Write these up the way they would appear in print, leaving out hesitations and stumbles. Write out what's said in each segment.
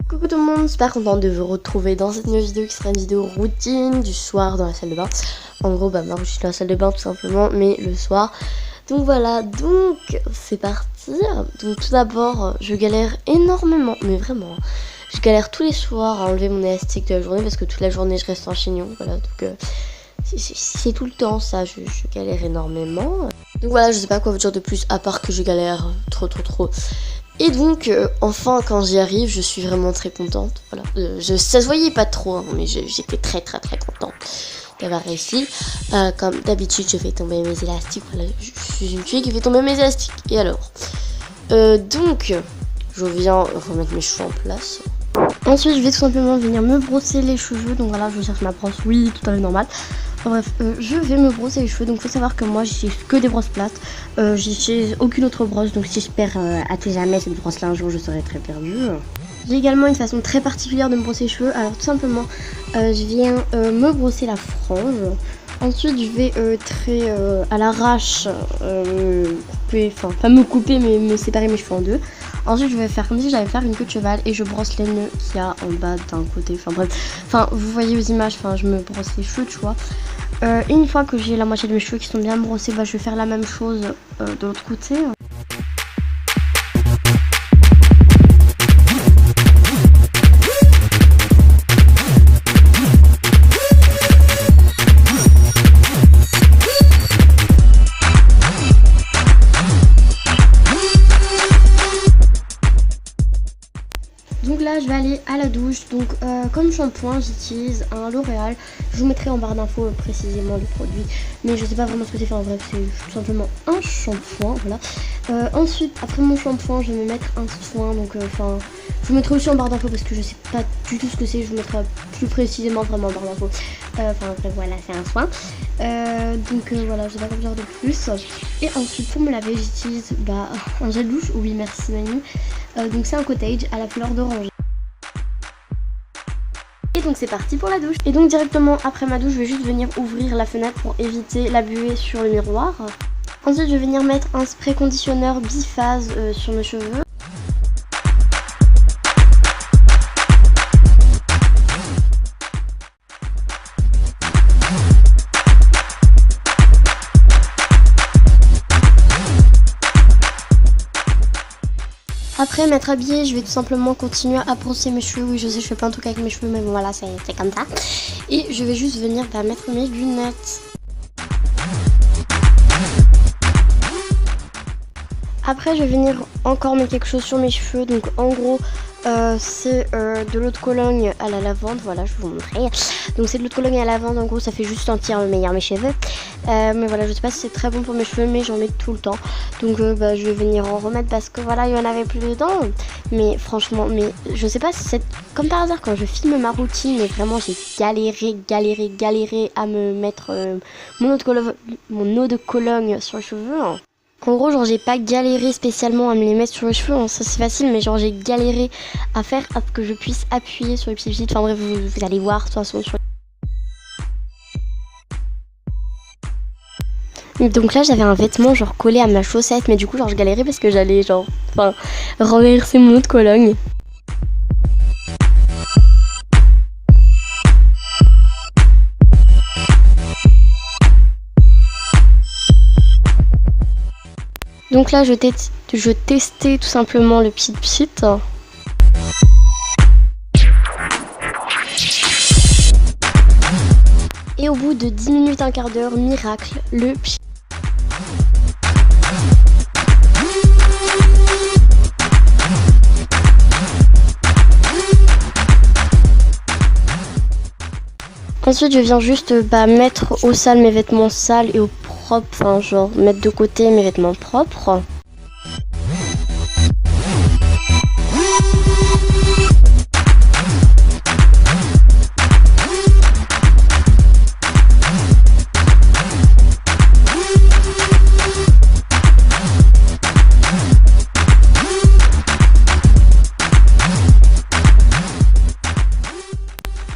Coucou tout le monde, super contente de vous retrouver dans cette nouvelle vidéo qui sera une vidéo routine du soir dans la salle de bain. En gros, ma routine dans la salle de bain tout simplement, mais le soir. Donc voilà, donc c'est parti. Donc tout d'abord, je galère énormément, mais vraiment. Je galère tous les soirs à enlever mon élastique de la journée parce que toute la journée je reste en chignon. Voilà, donc c'est tout le temps ça, je galère énormément. Donc voilà, je sais pas quoi vous dire de plus à part que je galère trop. Et donc, enfin, quand j'y arrive, je suis vraiment très contente. Voilà, ça se voyait pas trop, hein, mais j'étais très contente d'avoir réussi. Comme d'habitude, je fais tomber mes élastiques. Voilà, je suis une fille qui fait tomber mes élastiques. Et alors donc, je viens remettre mes cheveux en place. Ensuite, je vais tout simplement venir me brosser les cheveux. Donc voilà, je cherche ma brosse, oui, tout à fait normal. Enfin, bref, je vais me brosser les cheveux. Donc faut savoir que moi j'utilise que des brosses plates. J'utilise aucune autre brosse. Donc si je perds à tout jamais cette brosse là un jour, je serai très perdue. J'ai également une façon très particulière de me brosser les cheveux. Alors tout simplement, je viens me brosser la frange. Ensuite, je vais très à l'arrache couper, enfin pas me couper, mais me séparer mes cheveux en deux. Ensuite, je vais faire comme si j'allais faire une queue de cheval et je brosse les nœuds qu'il y a en bas d'un côté. Enfin bref, enfin vous voyez aux images, enfin je me brosse les cheveux, tu vois. Une fois que j'ai la moitié de mes cheveux qui sont bien brossés, bah, je vais faire la même chose de l'autre côté. Donc là je vais aller à la douche. Donc comme shampoing j'utilise un L'Oréal. Je vous mettrai en barre d'infos précisément le produit, mais je sais pas vraiment ce que c'est. Enfin bref, c'est tout simplement un shampoing, voilà. Ensuite après mon shampoing je vais me mettre un soin. Donc enfin je vous mettrai aussi en barre d'infos parce que je sais pas du tout ce que c'est. Je vous mettrai plus précisément vraiment en barre d'infos. Enfin bref, voilà, c'est un soin. Donc voilà, je sais pas quoi dire de plus. Et ensuite pour me laver j'utilise un gel douche. Oui merci Manu. Donc c'est un cottage à la fleur d'oranger. Et donc c'est parti pour la douche. Et donc directement après ma douche, je vais juste venir ouvrir la fenêtre pour éviter la buée sur le miroir. Ensuite je vais venir mettre un spray conditionneur biphase sur mes cheveux. Après m'être habillée, je vais tout simplement continuer à brosser mes cheveux. Oui je sais, je fais plein de trucs avec mes cheveux, mais bon voilà, c'est comme ça. Et je vais juste venir mettre mes lunettes. Après je vais venir encore mettre quelque chose sur mes cheveux. Donc en gros c'est de l'eau de Cologne à la lavande. Voilà, je vais vous montrer. Donc c'est de l'eau de Cologne à la lavande. En gros ça fait juste sentir meilleur mes cheveux. Mais voilà, je sais pas si c'est très bon pour mes cheveux, mais j'en mets tout le temps. Donc je vais venir en remettre parce que voilà, il y en avait plus dedans. Mais franchement, je sais pas si c'est comme par hasard quand je filme ma routine, mais vraiment j'ai galéré à me mettre mon eau de Cologne sur les cheveux. En gros, genre j'ai pas galéré spécialement à me les mettre sur les cheveux, hein. Ça c'est facile, mais genre j'ai galéré à faire à ce que je puisse appuyer sur les petits fils. Enfin bref, vous allez voir de toute façon sur. Donc là j'avais un vêtement genre collé à ma chaussette, mais du coup genre je galérais parce que j'allais renverser mon eau de Cologne. Donc là je testais tout simplement le pit. Et au bout de 10 minutes, un quart d'heure, miracle, le pit. Ensuite je viens juste mettre au sale mes vêtements sales et au propre, enfin genre mettre de côté mes vêtements propres.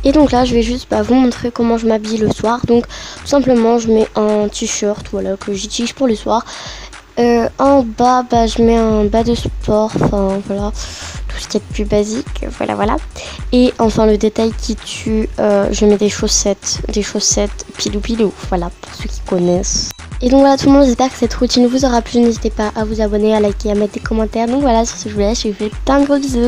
Et donc là je vais juste vous montrer comment je m'habille le soir. Donc tout simplement je mets un t-shirt voilà, que j'utilise pour le soir. En bas je mets un bas de sport, enfin voilà, tout ce qui est plus basique, voilà. Et enfin le détail qui tue, je mets des chaussettes pilou, voilà, pour ceux qui connaissent. Et donc voilà tout le monde, j'espère que cette routine vous aura plu, n'hésitez pas à vous abonner, à liker, à mettre des commentaires. Donc voilà, sur ce je vous laisse, je vous fais plein de gros bisous.